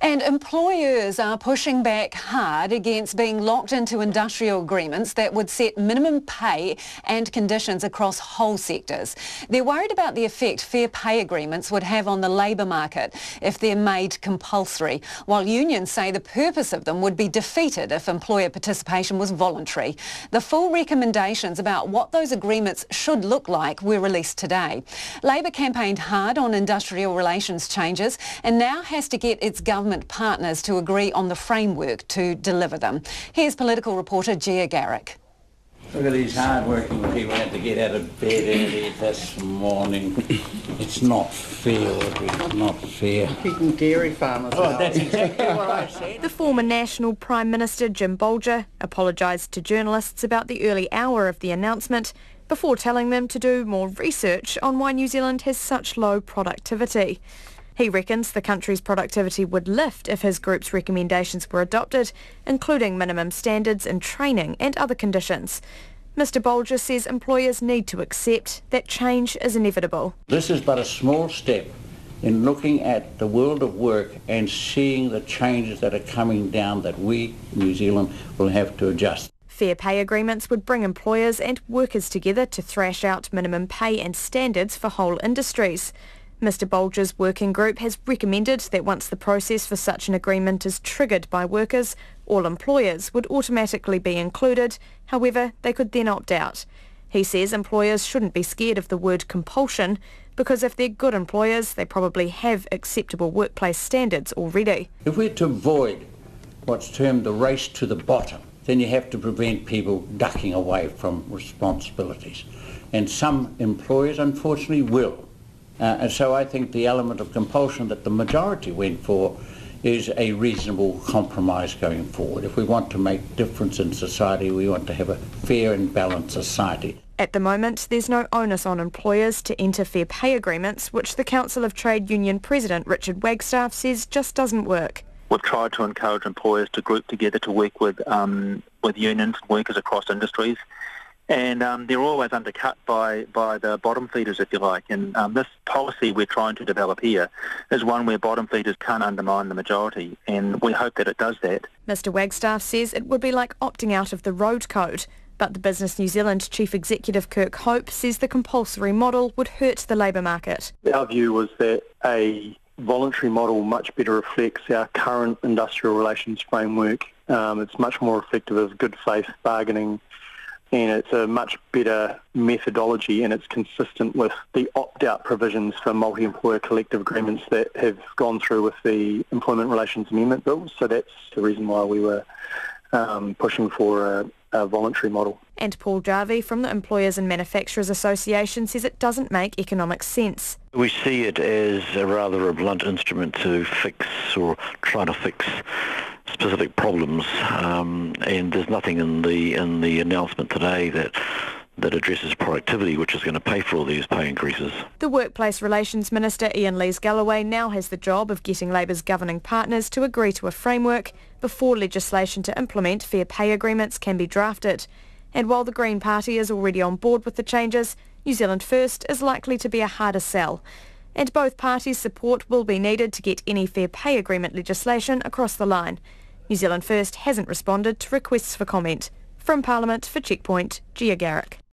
And employers are pushing back hard against being locked into industrial agreements that would set minimum pay and conditions across whole sectors. They're worried about the effect fair pay agreements would have on the labour market if they're made compulsory, while unions say the purpose of them would be defeated if employer participation was voluntary. The full recommendations about what those agreements should look like were released today. Labour campaigned hard on industrial relations changes and now has to get its government partners to agree on the framework to deliver them. Here's political reporter Gia Garrick. Look at these hard-working people had to get out of bed early this morning. It's not fair, it's not fair. Keeping dairy farmers out. That's exactly what I said. The former National Prime Minister Jim Bolger apologised to journalists about the early hour of the announcement before telling them to do more research on why New Zealand has such low productivity. He reckons the country's productivity would lift if his group's recommendations were adopted, including minimum standards in training and other conditions. Mr Bolger says employers need to accept that change is inevitable. This is but a small step in looking at the world of work and seeing the changes that are coming down that we, New Zealand, will have to adjust. Fair pay agreements would bring employers and workers together to thrash out minimum pay and standards for whole industries. Mr Bolger's working group has recommended that once the process for such an agreement is triggered by workers, all employers would automatically be included. However, they could then opt out. He says employers shouldn't be scared of the word compulsion because if they're good employers, they probably have acceptable workplace standards already. If we're to avoid what's termed the race to the bottom, then you have to prevent people ducking away from responsibilities. And some employers, unfortunately, will. And so I think the element of compulsion that the majority went for is a reasonable compromise going forward. If we want to make difference in society, we want to have a fair and balanced society. At the moment, there's no onus on employers to enter fair pay agreements, which the Council of Trade Union President Richard Wagstaff says just doesn't work. We've tried to encourage employers to group together to work with unions and workers across industries. And they're always undercut by the bottom feeders, if you like. And this policy we're trying to develop here is one where bottom feeders can't undermine the majority. And we hope that it does that. Mr Wagstaff says it would be like opting out of the road code. But the Business New Zealand Chief Executive Kirk Hope says the compulsory model would hurt the labour market. Our view was that a voluntary model much better reflects our current industrial relations framework. It's much more effective of good faith bargaining, and it's a much better methodology, and it's consistent with the opt-out provisions for multi-employer collective agreements that have gone through with the Employment Relations Amendment Bill. So that's the reason why we were pushing for a voluntary model. And Paul Jarvie from the Employers and Manufacturers Association says it doesn't make economic sense. We see it as a rather a blunt instrument to fix or try to fix specific problems, and there's nothing in the announcement today that addresses productivity, which is going to pay for all these pay increases. The Workplace Relations Minister Ian Lees-Galloway now has the job of getting Labour's governing partners to agree to a framework before legislation to implement fair pay agreements can be drafted. And while the Green Party is already on board with the changes, New Zealand First is likely to be a harder sell. And both parties' support will be needed to get any fair pay agreement legislation across the line. New Zealand First hasn't responded to requests for comment. From Parliament for Checkpoint, Gia Garrick.